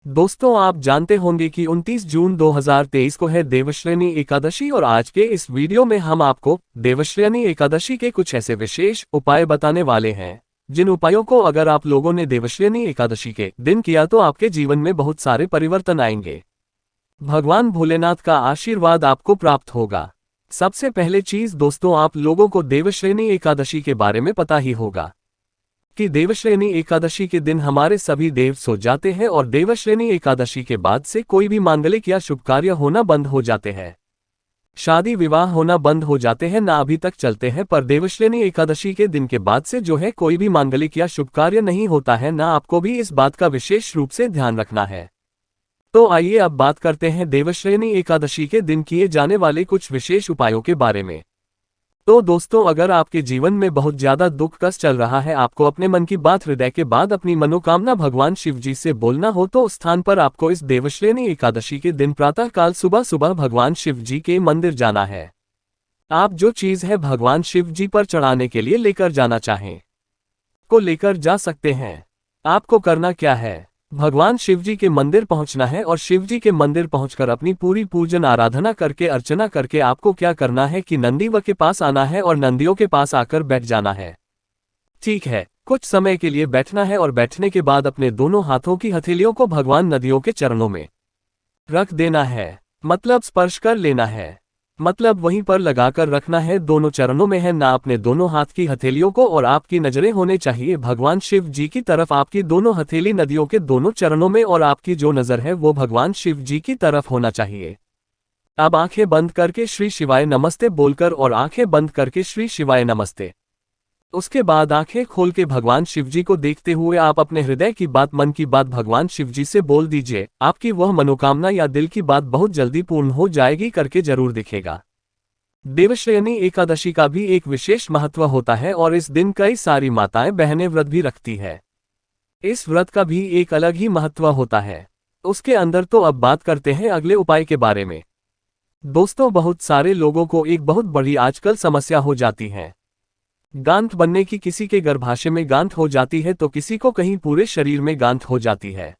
दोस्तों, आप जानते होंगे कि 29 जून 2023 को है देवश्रेणी एकादशी और आज के इस वीडियो में हम आपको देवश्रेणी एकादशी के कुछ ऐसे विशेष उपाय बताने वाले हैं जिन उपायों को अगर आप लोगों ने देवश्रेणी एकादशी के दिन किया तो आपके जीवन में बहुत सारे परिवर्तन आएंगे। भगवान भोलेनाथ का आशीर्वाद आपको प्राप्त होगा। सबसे पहले चीज दोस्तों, आप लोगों को देवश्रेणी एकादशी के बारे में पता ही होगा कि देवश्रेणी एकादशी के दिन हमारे सभी देव सो जाते हैं और देवश्रेणी एकादशी के बाद से कोई भी मांगलिक या शुभ कार्य होना बंद हो जाते हैं। शादी विवाह होना बंद हो जाते हैं, ना अभी तक चलते हैं, पर देवश्रेणी एकादशी के दिन के बाद से जो है कोई भी मांगलिक या शुभ कार्य नहीं होता है। ना आपको भी इस बात का विशेष रूप से ध्यान रखना है। तो आइए अब बात करते हैं देवश्रेणी एकादशी के दिन किए जाने वाले कुछ विशेष उपायों के बारे में। तो दोस्तों, अगर आपके जीवन में बहुत ज्यादा दुख कष्ट चल रहा है, आपको अपने मन की बात हृदय के बाद अपनी मनोकामना भगवान शिव जी से बोलना हो, तो उस स्थान पर आपको इस देवश्रेणी एकादशी के दिन प्रातः काल सुबह सुबह भगवान शिव जी के मंदिर जाना है। आप जो चीज है भगवान शिव जी पर चढ़ाने के लिए लेकर जाना चाहें को लेकर जा सकते हैं। आपको करना क्या है, भगवान शिव जी के मंदिर पहुंचना है और शिव जी के मंदिर पहुंचकर अपनी पूरी पूजन आराधना करके अर्चना करके आपको क्या करना है कि नंदीव के पास आना है और नंदियों के पास आकर बैठ जाना है। ठीक है, कुछ समय के लिए बैठना है और बैठने के बाद अपने दोनों हाथों की हथेलियों को भगवान नदियों के चरणों में रख देना है, मतलब स्पर्श कर लेना है, मतलब वहीं पर लगाकर रखना है। दोनों चरणों में है ना अपने दोनों हाथ की हथेलियों को, और आपकी नजरें होने चाहिए भगवान शिव जी की तरफ। आपकी दोनों हथेली नदियों के दोनों चरणों में और आपकी जो नजर है वो भगवान शिव जी की तरफ होना चाहिए। अब आंखें बंद करके श्री शिवाय नमस्ते बोलकर और आंखें बंद करके श्री शिवाय नमस्ते, उसके बाद आंखें खोल के भगवान शिव जी को देखते हुए आप अपने हृदय की बात, मन की बात भगवान शिव जी से बोल दीजिए। आपकी वह मनोकामना या दिल की बात बहुत जल्दी पूर्ण हो जाएगी, करके जरूर दिखेगा। देवश्रेणी एकादशी का भी एक विशेष महत्व होता है और इस दिन कई सारी माताएं बहनें व्रत भी रखती है। इस व्रत का भी एक अलग ही महत्व होता है। उसके अंदर तो अब बात करते हैं अगले उपाय के बारे में। दोस्तों, बहुत सारे लोगों को एक बहुत बड़ी आजकल समस्या हो जाती है गांठ बनने की। किसी के गर्भाशय में गांठ हो जाती है तो किसी को कहीं पूरे शरीर में गांठ हो जाती है,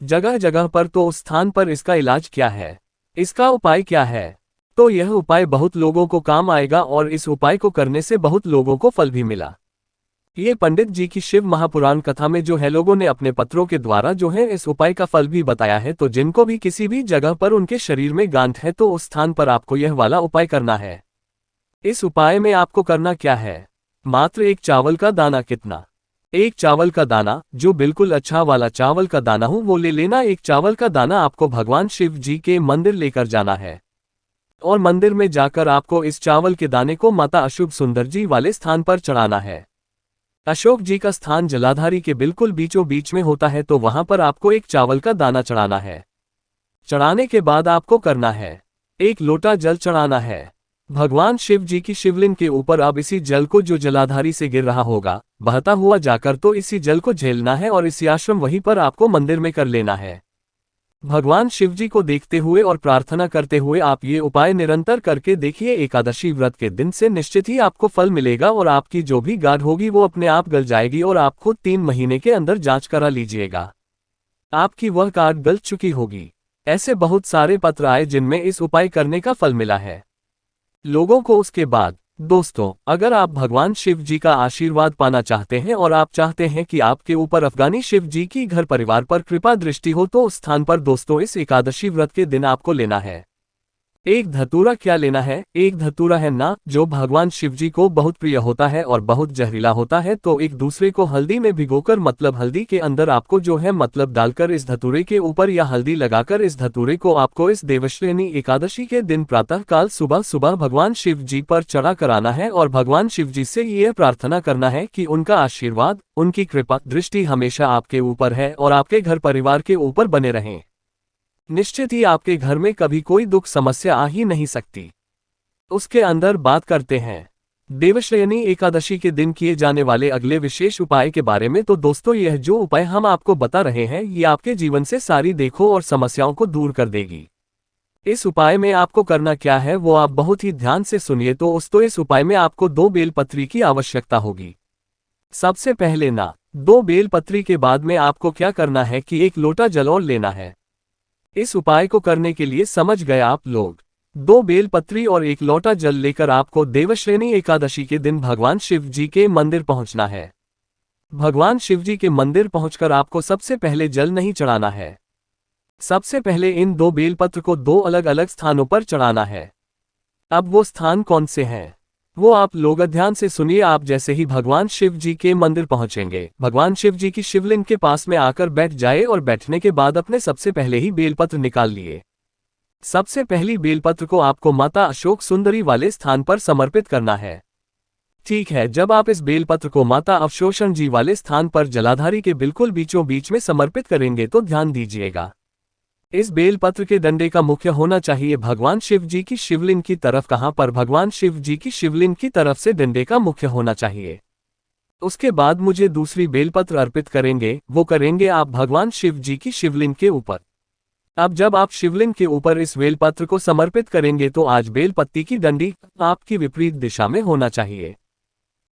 जगह जगह पर। तो उस स्थान पर इसका इलाज क्या है, इसका उपाय क्या है? तो यह उपाय बहुत लोगों को काम आएगा और इस उपाय को करने से बहुत लोगों को फल भी मिला। ये पंडित जी की शिव महापुराण कथा में जो है लोगों ने अपने पत्रों के द्वारा जो है इस उपाय का फल भी बताया है। तो जिनको भी किसी भी जगह पर उनके शरीर में गांठ है तो उस स्थान पर आपको यह वाला उपाय करना है। इस उपाय में आपको करना क्या है, मात्र एक चावल का दाना। कितना? एक चावल का दाना, जो बिल्कुल अच्छा वाला चावल का दाना हो वो ले लेना। एक चावल का दाना आपको भगवान शिव जी के मंदिर लेकर जाना है और मंदिर में जाकर आपको इस चावल के दाने को माता अशुभ सुंदर जी वाले स्थान पर चढ़ाना है। अशोक जी का स्थान जलाधारी के बिल्कुल बीचों बीच में होता है, तो वहां पर आपको एक चावल का दाना चढ़ाना है। चढ़ाने के बाद आपको करना है, एक लोटा जल चढ़ाना है भगवान शिव जी की शिवलिंग के ऊपर। अब इसी जल को जो जलाधारी से गिर रहा होगा बहता हुआ जाकर, तो इसी जल को झेलना है और इसी आश्रम वहीं पर आपको मंदिर में कर लेना है। भगवान शिव जी को देखते हुए और प्रार्थना करते हुए आप ये उपाय निरंतर करके देखिए। एकादशी व्रत के दिन से निश्चित ही आपको फल मिलेगा और आपकी जो भी गांठ होगी वो अपने आप गल जाएगी और आप खुद 3 महीने के अंदर जांच करा लीजिएगा, आपकी वह गांठ गल चुकी होगी। ऐसे बहुत सारे पत्र आए जिनमें इस उपाय करने का फल मिला है लोगों को। उसके बाद दोस्तों, अगर आप भगवान शिव जी का आशीर्वाद पाना चाहते हैं और आप चाहते हैं कि आपके ऊपर अफगानी शिव जी की घर परिवार पर कृपा दृष्टि हो, तो उस स्थान पर दोस्तों इस एकादशी व्रत के दिन आपको लेना है एक धतूरा। क्या लेना है? एक धतूरा है ना, जो भगवान शिव जी को बहुत प्रिय होता है और बहुत जहरीला होता है। तो एक दूसरे को हल्दी में भिगोकर, मतलब हल्दी के अंदर आपको जो है मतलब डालकर इस धतूरे के ऊपर या हल्दी लगाकर इस धतूरे को आपको इस देवश्रेणी एकादशी के दिन प्रातः काल सुबह सुबह भगवान शिव जी पर चढ़ा कराना है और भगवान शिव जी से यह प्रार्थना करना है कि उनका आशीर्वाद, उनकी कृपा दृष्टि हमेशा आपके ऊपर है और आपके घर परिवार के ऊपर बने रहें। निश्चित ही आपके घर में कभी कोई दुख समस्या आ ही नहीं सकती। उसके अंदर बात करते हैं देवश्रेणी एकादशी के दिन किए जाने वाले अगले विशेष उपाय के बारे में। तो दोस्तों, यह जो उपाय हम आपको बता रहे हैं ये आपके जीवन से सारी देखो और समस्याओं को दूर कर देगी। इस उपाय में आपको करना क्या है वो आप बहुत ही ध्यान से सुनिए। तो इस उपाय में आपको 2 बेलपत्री की आवश्यकता होगी। सबसे पहले ना 2 बेलपत्री के बाद में आपको क्या करना है कि 1 लोटा जल और लेना है। इस उपाय को करने के लिए समझ गए आप लोग। 2 बेलपत्री और 1 लोटा जल लेकर आपको देवश्रेणी एकादशी के दिन भगवान शिव जी के मंदिर पहुंचना है। भगवान शिव जी के मंदिर पहुंचकर आपको सबसे पहले जल नहीं चढ़ाना है। सबसे पहले इन 2 बेलपत्र को 2 अलग अलग स्थानों पर चढ़ाना है। अब वो स्थान कौन से हैं, वो आप लोग ध्यान से सुनिए। आप जैसे ही भगवान शिव जी के मंदिर पहुंचेंगे, भगवान शिव जी की शिवलिंग के पास में आकर बैठ जाए और बैठने के बाद अपने सबसे पहले ही बेलपत्र निकाल लिए। सबसे पहली बेलपत्र को आपको माता अशोक सुंदरी वाले स्थान पर समर्पित करना है। ठीक है, जब आप इस बेलपत्र को माता अवशोषण जी वाले स्थान पर जलाधारी के बिल्कुल बीचों बीच में समर्पित करेंगे तो ध्यान दीजिएगा, इस बेलपत्र के डंडे का मुख्य होना चाहिए भगवान शिव जी की शिवलिंग की तरफ। कहां पर? भगवान शिव जी की शिवलिंग की तरफ से डंडे का मुख्य होना चाहिए। उसके बाद मुझे दूसरी बेलपत्र अर्पित करेंगे, वो करेंगे आप भगवान शिव जी की शिवलिंग के ऊपर। अब जब आप शिवलिंग के ऊपर इस बेलपत्र को समर्पित करेंगे तो आज बेलपत्ती की डंडी आपकी विपरीत दिशा में होना चाहिए।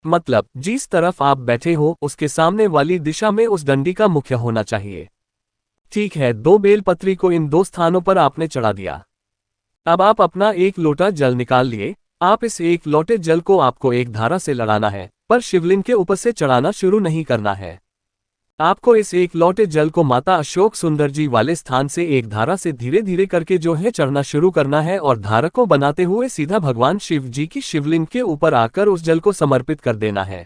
मतलब जिस तरफ आप बैठे हो उसके सामने वाली दिशा में उस डंडी का मुख्य होना चाहिए। ठीक है, 2 बेलपत्री को इन 2 स्थानों पर आपने चढ़ा दिया। अब आप अपना 1 लोटा जल निकाल लिए। आप इस 1 लोटे जल को आपको एक धारा से लड़ाना है, पर शिवलिंग के ऊपर से चढ़ाना शुरू नहीं करना है। आपको इस 1 लोटे जल को माता अशोक सुंदर जी वाले स्थान से एक धारा से धीरे धीरे करके जो है चढ़ना शुरू करना है और धारा को बनाते हुए सीधा भगवान शिव जी की शिवलिंग के ऊपर आकर उस जल को समर्पित कर देना है।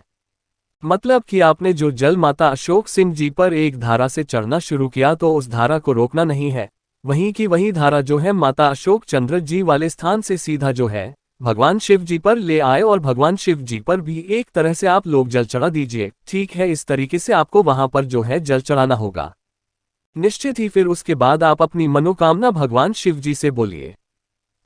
मतलब कि आपने जो जल माता अशोक सिंह जी पर एक धारा से चढ़ना शुरू किया तो उस धारा को रोकना नहीं है, वहीं की वही धारा जो है माता अशोक चंद्र जी वाले स्थान से सीधा जो है भगवान शिव जी पर ले आए और भगवान शिव जी पर भी एक तरह से आप लोग जल चढ़ा दीजिए। ठीक है, इस तरीके से आपको वहां पर जो है जल चढ़ाना होगा। निश्चित ही फिर उसके बाद आप अपनी मनोकामना भगवान शिव जी से बोलिए।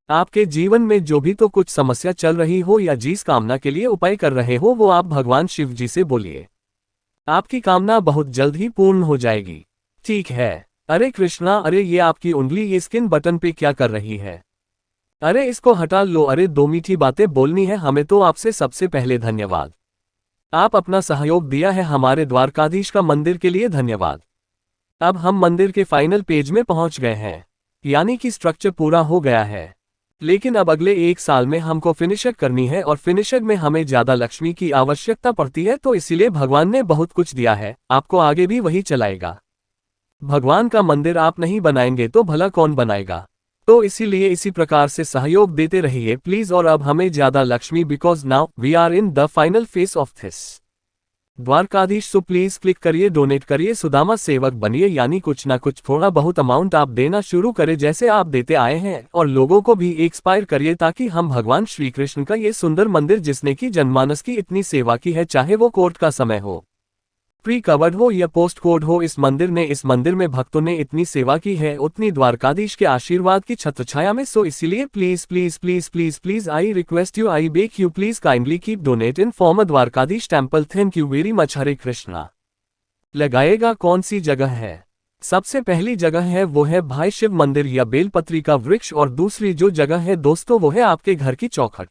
आपके जीवन में जो भी तो कुछ समस्या चल रही हो या जिस कामना के लिए उपाय कर रहे हो वो आप भगवान शिव जी से बोलिए। आपकी कामना बहुत जल्द ही पूर्ण हो जाएगी। ठीक है। अरे कृष्णा, अरे ये आपकी उंगली ये स्किन बटन पे क्या कर रही है? अरे इसको हटा लो। अरे 2 मीठी बातें बोलनी है हमें तो आपसे। सबसे पहले धन्यवाद, आप अपना सहयोग दिया है हमारे द्वारकाधीश का मंदिर के लिए, धन्यवाद। अब हम मंदिर के फाइनल पेज में पहुंच गए हैं, यानी कि स्ट्रक्चर पूरा हो गया है। लेकिन अब अगले 1 साल में हमको फिनिशर करनी है और फिनिशर में हमें ज्यादा लक्ष्मी की आवश्यकता पड़ती है, तो इसीलिए भगवान ने बहुत कुछ दिया है, आपको आगे भी वही चलाएगा। भगवान का मंदिर आप नहीं बनाएंगे तो भला कौन बनाएगा? तो इसीलिए इसी प्रकार से सहयोग देते रहिए प्लीज। और अब हमें ज्यादा Lakshmi, because now we are in the final phase of this Dwarkadhish. So please click करिए, डोनेट करिए, सुदामा सेवक बनिए, यानी कुछ ना कुछ थोड़ा बहुत अमाउंट आप देना शुरू करें जैसे आप देते आए हैं, और लोगों को भी एक्सपायर करिए ताकि हम भगवान श्री कृष्ण का ये सुंदर मंदिर जिसने की जनमानस की इतनी सेवा की है, चाहे वो कोर्ट का समय हो, प्री कवर्ड हो या पोस्ट कोड हो, इस मंदिर में भक्तों ने इतनी सेवा की है उतनी द्वारकाधीश के आशीर्वाद की छत्रछाया में। सो इसीलिए please please please please please I request you, I beg you, please kindly keep donate in form Dwarkadhish temple. Thank you very much. Hare Krishna. लगाएगा कौन सी जगह है? सबसे पहली जगह है वो है भाई शिव मंदिर या बेलपत्री का वृक्ष, और दूसरी जो जगह है दोस्तों वो है आपके घर की चौखट।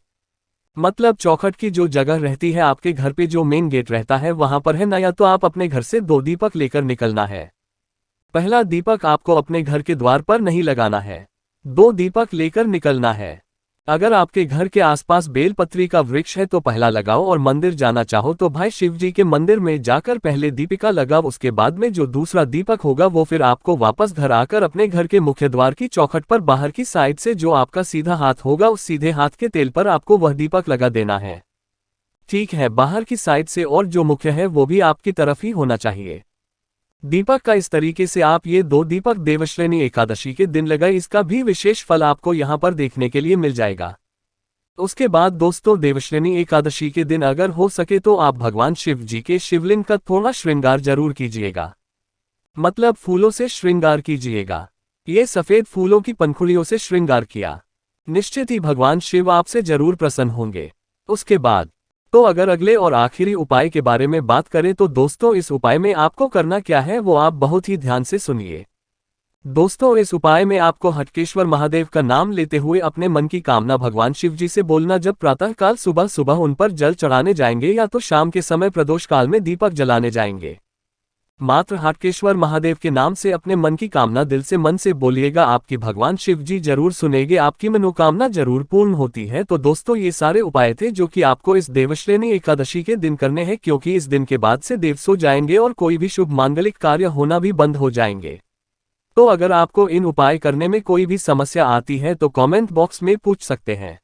मतलब चौखट की जो जगह रहती है आपके घर पे, जो मेन गेट रहता है वहां पर है ना। या तो आप अपने घर से 2 दीपक लेकर निकलना है। पहला दीपक आपको अपने घर के द्वार पर नहीं लगाना है, 2 दीपक लेकर निकलना है। अगर आपके घर के आसपास बेलपत्री का वृक्ष है तो पहला लगाओ, और मंदिर जाना चाहो तो भाई शिव जी के मंदिर में जाकर पहले दीपिका लगाओ, उसके बाद में जो दूसरा दीपक होगा वो फिर आपको वापस घर आकर अपने घर के मुख्य द्वार की चौखट पर बाहर की साइड से जो आपका सीधा हाथ होगा उस सीधे हाथ के तेल पर आपको वह दीपक लगा देना है। ठीक है, बाहर की साइड से, और जो मुख्य है वो भी आपकी तरफ ही होना चाहिए दीपक का। इस तरीके से आप ये 2 दीपक देवश्रेणी एकादशी के दिन लगाए, इसका भी विशेष फल आपको यहाँ पर देखने के लिए मिल जाएगा। उसके बाद दोस्तों देवश्रेणी एकादशी के दिन अगर हो सके तो आप भगवान शिव जी के शिवलिंग का थोड़ा श्रृंगार जरूर कीजिएगा, मतलब फूलों से श्रृंगार कीजिएगा। ये सफेद फूलों की पंखुड़ियों से श्रृंगार किया, निश्चित ही भगवान शिव आपसे जरूर प्रसन्न होंगे। उसके बाद तो अगर अगले और आखिरी उपाय के बारे में बात करें तो दोस्तों इस उपाय में आपको करना क्या है वो आप बहुत ही ध्यान से सुनिए। दोस्तों इस उपाय में आपको हटकेश्वर महादेव का नाम लेते हुए अपने मन की कामना भगवान शिव जी से बोलना। जब प्रातःकाल सुबह सुबह उन पर जल चढ़ाने जाएंगे या तो शाम के समय प्रदोष काल में दीपक जलाने जाएंगे, मात्र हाटकेश्वर महादेव के नाम से अपने मन की कामना दिल से मन से बोलिएगा, आपकी भगवान शिव जी जरूर सुनेंगे, आपकी मनोकामना जरूर पूर्ण होती है। तो दोस्तों, ये सारे उपाय थे जो कि आपको इस देवश्रेणी एकादशी के दिन करने हैं, क्योंकि इस दिन के बाद से देव सो जाएंगे और कोई भी शुभ मांगलिक कार्य होना भी बंद हो जाएंगे। तो अगर आपको इन उपाय करने में कोई भी समस्या आती है तो कमेंट बॉक्स में पूछ सकते हैं।